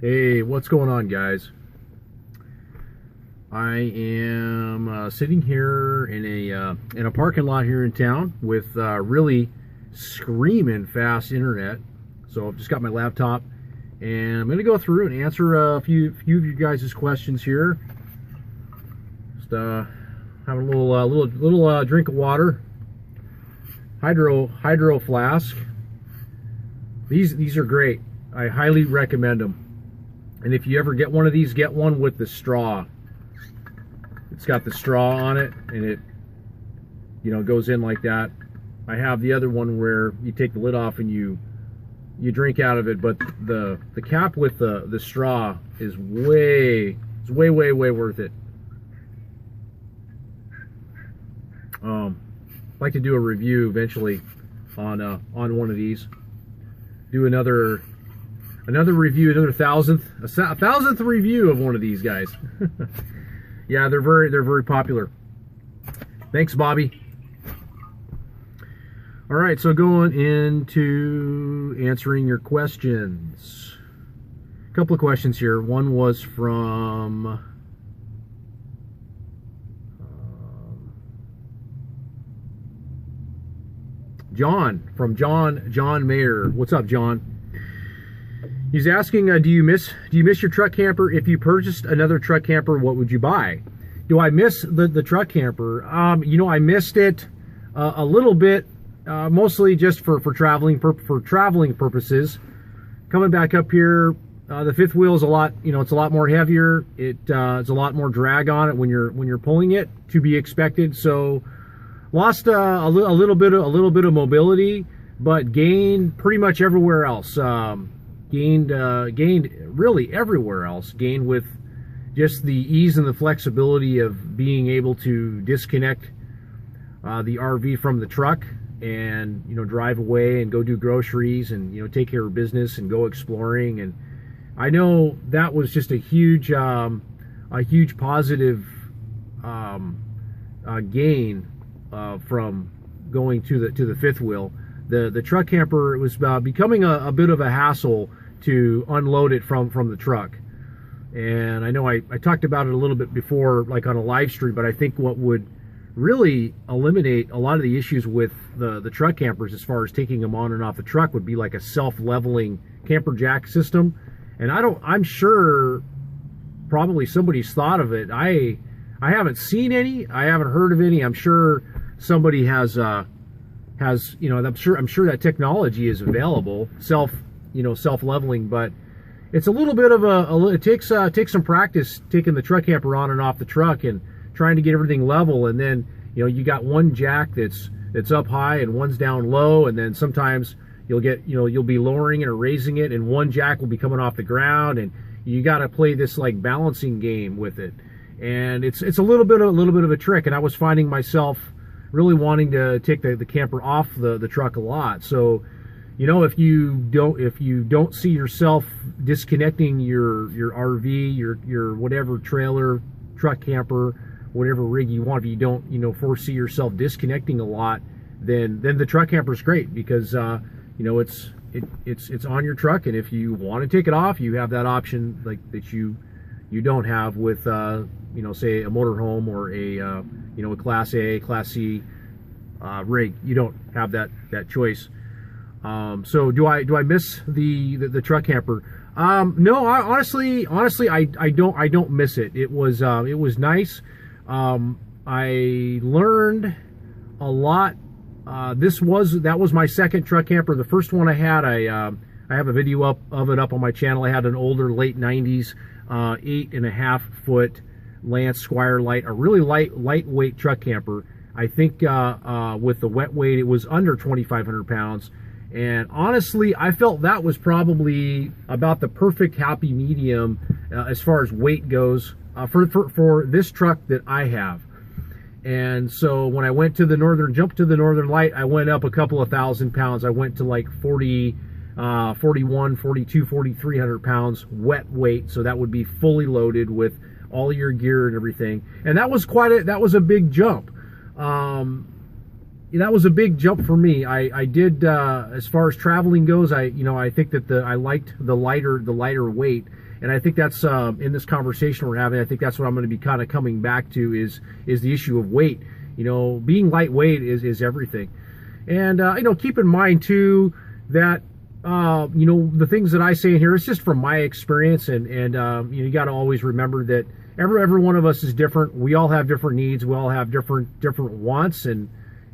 Hey, what's going on, guys? I am sitting here in a parking lot here in town with really screaming fast internet. So I've just got my laptop, and I'm going to go through and answer a few of you guys' questions here. Just having a little drink of water, hydro flask. These are great. I highly recommend them. And if you ever get one of these, get one with the straw. It's got the straw on it, and it, goes in like that. I have the other one where you take the lid off and you drink out of it, but the cap with the straw is way worth it. I'd like to do a review eventually on one of these. Do another review, another thousandth review of one of these guys. Yeah, they're very popular. Thanks, Bobby. All right, so going into answering your questions. A couple of questions here. One was from John Mayer. What's up, John? He's asking, do you miss your truck camper? If you purchased another truck camper, what would you buy? Do I miss the truck camper? I missed it a little bit, mostly just for traveling purposes. Coming back up here, the fifth wheel is a lot, it's a lot more heavier. It's a lot more drag on it when you're pulling it, to be expected. So lost a little bit of mobility, but gained pretty much everywhere else. Gained really everywhere else. Gained with just the ease and the flexibility of being able to disconnect the RV from the truck and drive away and go do groceries and take care of business and go exploring. And I know that was just a huge positive gain from going to the fifth wheel. The truck camper was becoming a bit of a hassle to unload it from the truck. And I know I talked about it a little bit before, like on a live stream, but I think what would really eliminate a lot of the issues with the truck campers as far as taking them on and off the truck would be like a self-leveling camper jack system. And I'm sure probably somebody's thought of it. I haven't seen any, I haven't heard of any. I'm sure somebody has I'm sure that technology is available, self-leveling, but it's a little bit of it takes some practice taking the truck camper on and off the truck and trying to get everything level. And then you got one jack that's up high and one's down low, and then sometimes you'll be lowering it or raising it, and one jack will be coming off the ground, and you got to play this like balancing game with it. And it's a little bit of a trick, and I was finding myself really wanting to take the camper off the truck a lot. So, if you don't see yourself disconnecting your RV, your whatever trailer, truck camper, whatever rig you want, if you don't foresee yourself disconnecting a lot, then the truck camper is great, because it's on your truck, and if you want to take it off, you have that option like that you don't have with say a motorhome or a Class A, Class C rig. You don't have that choice. So do I miss the truck camper? No, honestly I don't miss it. It was nice. I learned a lot. That was my second truck camper. The first one I had, I have a video of it up on my channel. I had an older late 90s 8.5 foot Lance Squire Light, a really lightweight truck camper. I think with the wet weight, it was under 2,500 pounds. And honestly, I felt that was probably about the perfect happy medium as far as weight goes for this truck that I have. And so when I went to jumped to the Northern Light, I went up a couple of thousand pounds. I went to like 41, 42, 4,300 pounds wet weight. So that would be fully loaded with all your gear and everything. And that was a big jump. That was a big jump for me. I did, as far as traveling goes, I think that I liked the lighter weight. And I think that's in this conversation we're having, I think that's what I'm going to be kind of coming back to is the issue of weight. You know, being lightweight is everything. And you know, keep in mind too that you know, the things that I say in here, it's just from my experience, and you know, you got to always remember that every one of us is different. We all have different needs. We all have different wants, and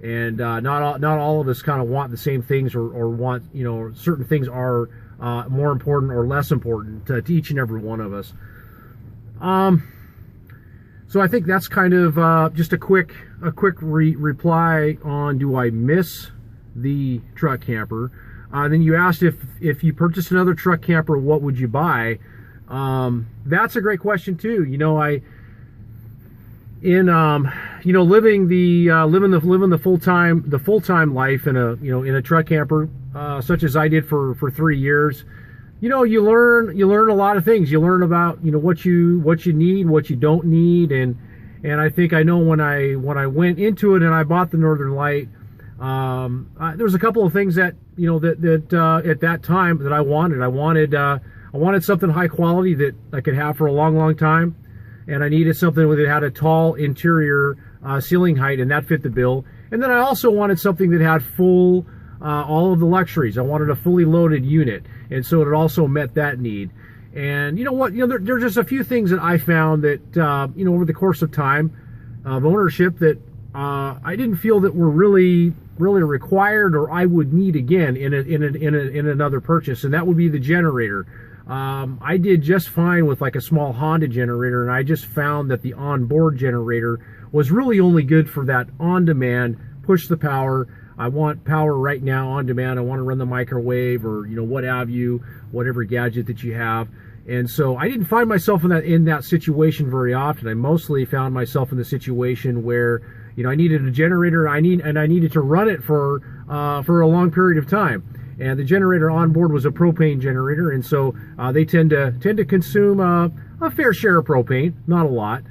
not all of us kind of want the same things, or want, you know, certain things are more important or less important to each and every one of us. So I think that's kind of just a quick reply on, do I miss the truck camper? Then you asked if you purchased another truck camper, what would you buy? That's a great question too. You know, you know, living the full-time life in a truck camper, such as I did for 3 years. You know, you learn a lot of things. You learn about, you know, what you need, what you don't need, and I think I know when I went into it and I bought the Northern Light, there was a couple of things that, you know, that at that time that I wanted. I wanted something high quality that I could have for a long time, and I needed something that had a tall interior ceiling height, and that fit the bill. And then I also wanted something that had full all of the luxuries. I wanted a fully loaded unit, and so it also met that need. And you know what? You know, there are just a few things that I found that you know, over the course of time of ownership that I didn't feel that were really required, or I would need again in another purchase, and that would be the generator. I did just fine with like a small Honda generator, and I just found that the onboard generator was really only good for that on-demand, push the power. I want power right now on demand. I want to run the microwave, or, you know, what have you, whatever gadget that you have. And so I didn't find myself in that situation very often. I mostly found myself in the situation where, you know, I needed a generator, I needed to run it for a long period of time. And the generator on board was a propane generator, and so they tend to consume a fair share of propane, not a lot,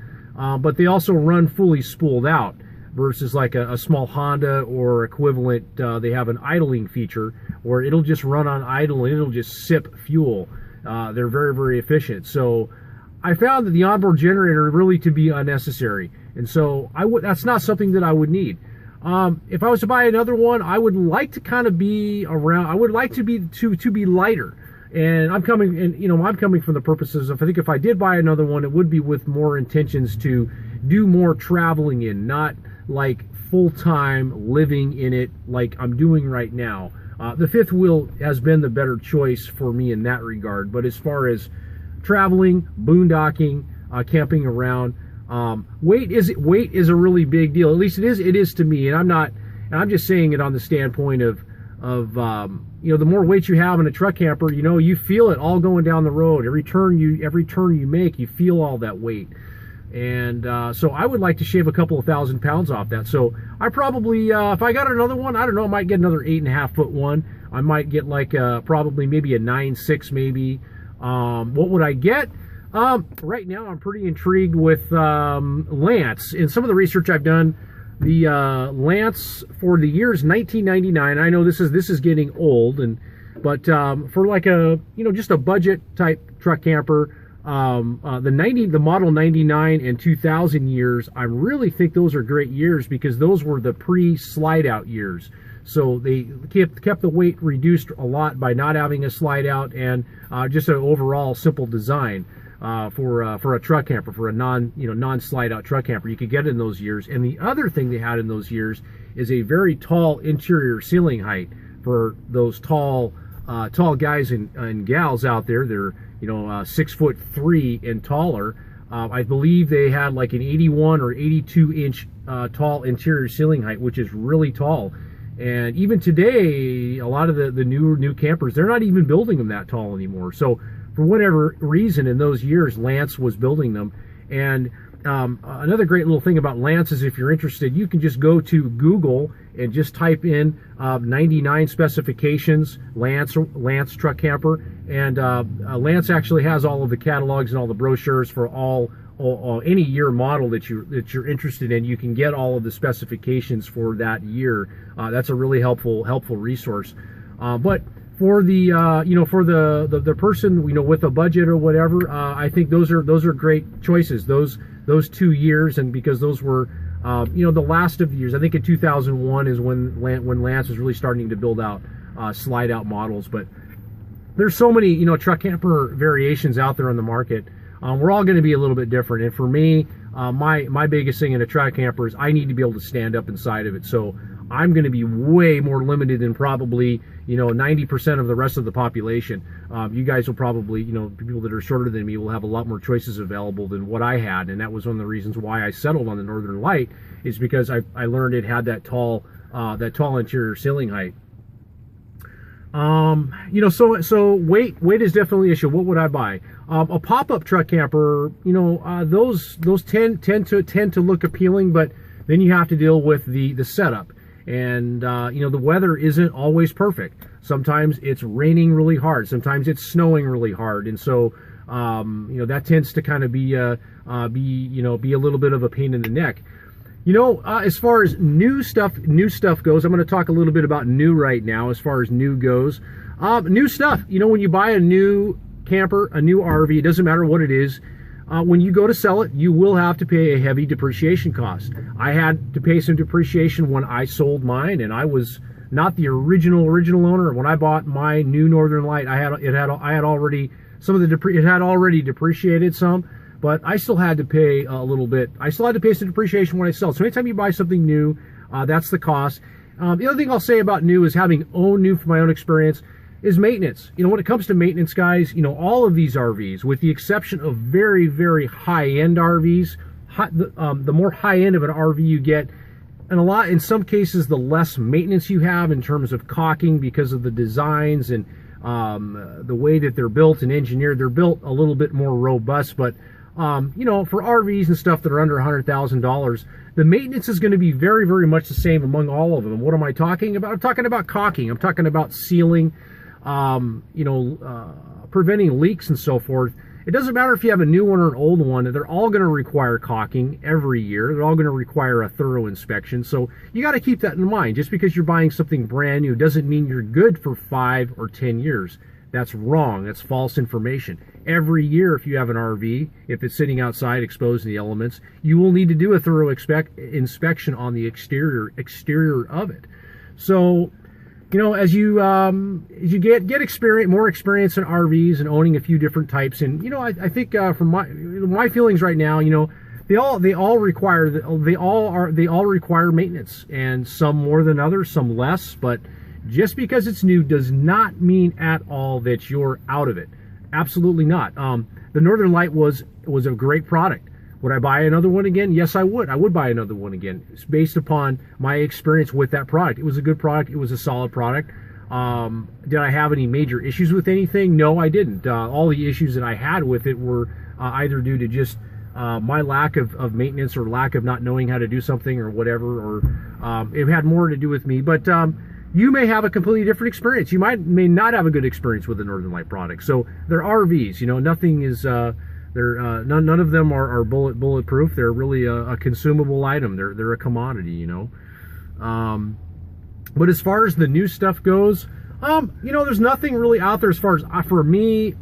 but they also run fully spooled out, versus like a small Honda or equivalent. They have an idling feature where it'll just run on idle and it'll just sip fuel. They're very efficient. So I found that the onboard generator really to be unnecessary, and so that's not something that I would need. If I was to buy another one, I would like to kind of be around. I would like to be lighter. And I'm coming from the purposes of, I think if I did buy another one, it would be with more intentions to do more traveling in, not like full-time living in it like I'm doing right now. The fifth wheel has been the better choice for me in that regard. But as far as traveling, boondocking, camping around, weight is a really big deal. At least it is to me. And I'm just saying it on the standpoint of you know, the more weight you have in a truck camper, you know, you feel it all going down the road. Every turn you make, you feel all that weight. And so I would like to shave a couple of 1,000 pounds off that. So I probably, if I got another one, I don't know, I might get another 8.5 foot one. I might get like probably maybe a 9.6 maybe. What would I get? Right now I'm pretty intrigued with Lance. In some of the research I've done, the Lance for the years 1999. I know this is getting old, but for like a, you know, just a budget type truck camper, the model 99 and 2000 years, I really think those are great years, because those were the pre-slide out years. So they kept the weight reduced a lot by not having a slide out, and just an overall simple design. For a truck camper, for a non-slide out truck camper, you could get it in those years. And the other thing they had in those years is a very tall interior ceiling height for those tall guys and gals out there. They're, you know, 6'3" and taller. I believe they had like an 81 or 82 inch tall interior ceiling height, which is really tall. And even today, a lot of the new campers, they're not even building them that tall anymore. So for whatever reason, in those years, Lance was building them. And another great little thing about Lance is, if you're interested, you can just go to Google and just type in 99 specifications, Lance truck camper. And Lance actually has all of the catalogs and all the brochures for any year model that you're interested in. You can get all of the specifications for that year. That's a really helpful resource. But for the for the person with a budget or whatever, I think those are great choices. Those 2 years, and because those were the last of the years. I think in 2001 is when Lance was really starting to build out slide out models. But there's so many truck camper variations out there on the market. We're all going to be a little bit different. And for me, my biggest thing in a truck camper is I need to be able to stand up inside of it. So I'm going to be way more limited than probably 90% of the rest of the population. You guys will probably, people that are shorter than me will have a lot more choices available than what I had, and that was one of the reasons why I settled on the Northern Light, is because I learned it had that tall interior ceiling height. So weight is definitely an issue. What would I buy? A pop-up truck camper, those tend to look appealing, but then you have to deal with the setup. And the weather isn't always perfect. Sometimes it's raining really hard. Sometimes it's snowing really hard, and so that tends to kind of be a little bit of a pain in the neck. As far as new stuff goes, I'm going to talk a little bit about new right now. As far as new goes, new stuff. When you buy a new camper, a new RV, it doesn't matter what it is. When you go to sell it, you will have to pay a heavy depreciation cost. I had to pay some depreciation when I sold mine, and I was not the original owner. When I bought my new Northern Light, it had already depreciated some, but I still had to pay a little bit. I still had to pay some depreciation when I sell. So anytime you buy something new, that's the cost. The other thing I'll say about new is having owned new from my own experience is maintenance. When it comes to maintenance, guys, all of these RVs, with the exception of very, very high-end RVs, the more high-end of an RV you get, and in some cases, the less maintenance you have in terms of caulking because of the designs and the way that they're built and engineered. They're built a little bit more robust, but for RVs and stuff that are under $100,000, the maintenance is going to be very, very much the same among all of them. And what am I talking about? I'm talking about caulking. I'm talking about sealing, preventing leaks and so forth. It doesn't matter if you have a new one or an old one. They're all going to require caulking every year. They're all going to require a thorough inspection. So you got to keep that in mind. Just because you're buying something brand new doesn't mean you're good for 5 or 10 years. That's wrong. That's false information. Every year, if you have an RV, if it's sitting outside exposed to the elements, you will need to do a thorough inspection on the exterior of it. So, as you get more experience in RVs and owning a few different types, and I think from my feelings right now, they all require maintenance, and some more than others, some less. But just because it's new does not mean at all that you're out of it. Absolutely not. The Northern Light was a great product. Would I buy another one again? Yes, I would. I would buy another one again. It's based upon my experience with that product. It was a good product. It was a solid product. Did I have any major issues with anything? No, I didn't. All the issues that I had with it were either due to just my lack of maintenance or lack of not knowing how to do something or whatever, or it had more to do with me. But you may have a completely different experience. You may not have a good experience with the Northern Light product. So they're RVs. Nothing is... none of them are bulletproof. They're really a consumable item. They're a commodity, But as far as the new stuff goes, there's nothing really out there as far as for me.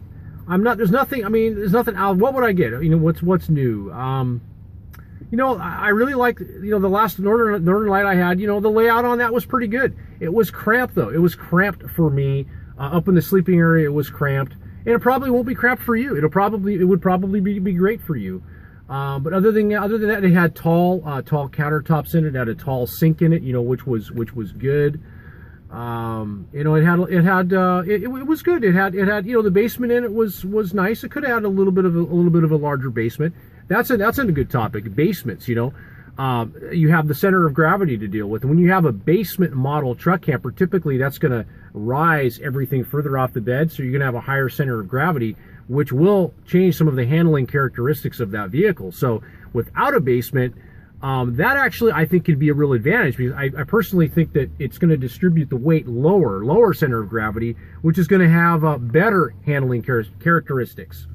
There's nothing. There's nothing out. What would I get? What's new? I really like the last Northern Light I had. The layout on that was pretty good. It was cramped though. It was cramped for me. Up in the sleeping area, it was cramped. And it probably won't be cramped for you. It would probably be great for you. But other than that, it had tall countertops in it. It had a tall sink in it, which was good. It was good. It had the basement in it was nice. It could have had a little bit of a larger basement. That's a good topic. Basements, you have the center of gravity to deal with. And when you have a basement model truck camper, typically that's going to rise everything further off the bed, so you're going to have a higher center of gravity, which will change some of the handling characteristics of that vehicle. So without a basement, that actually I think could be a real advantage, because I personally think that it's going to distribute the weight lower center of gravity, which is going to have better handling characteristics.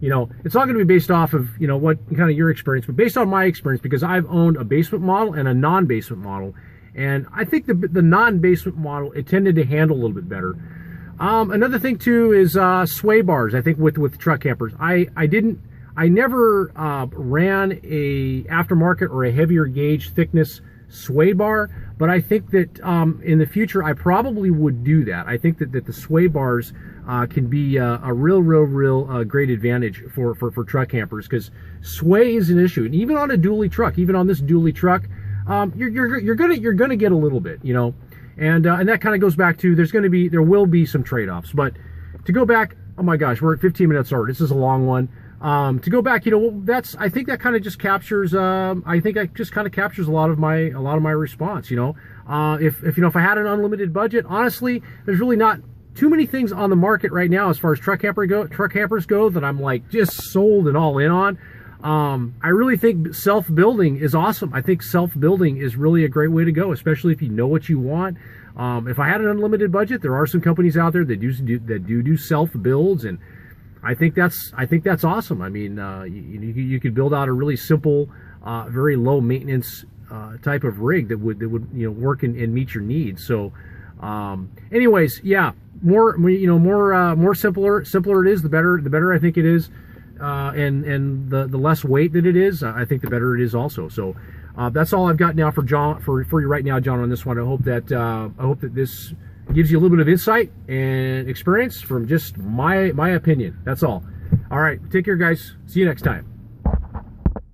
It's not going to be based off of, what kind of your experience, but based on my experience, because I've owned a basement model and a non-basement model. And I think the non-basement model, it tended to handle a little bit better. Another thing too is sway bars. I think with truck campers, I never ran a aftermarket or a heavier gauge thickness sway bar, but I think that in the future I probably would do that. I think that the sway bars can be a real great advantage for truck campers, because sway is an issue, and even on a dually truck, even on this dually truck, you're gonna get a little bit, you know, and that kind of goes back to there will be some trade-offs. But to go back, oh my gosh, we're at 15 minutes already. This is a long one. To go back, you know, I think that kind of just captures. I think that just kind of captures a lot of my response. You know, if I had an unlimited budget, honestly, there's really not too many things on the market right now as far as truck campers go that I'm like just sold and all in on. I really think self-building is awesome. I think self-building is really a great way to go, especially if you know what you want. If I had an unlimited budget, there are some companies out there that do self-builds, and I think that's awesome. I mean, you could build out a really simple, very low maintenance type of rig that would you know work and meet your needs. So, anyways, yeah, more simpler it is, the better I think it is, and the less weight that it is, I think the better it is also. So, that's all I've got now for you right now, John, on this one. I hope that this gives you a little bit of insight and experience from just my opinion. That's all. All right, take care, guys. See you next time.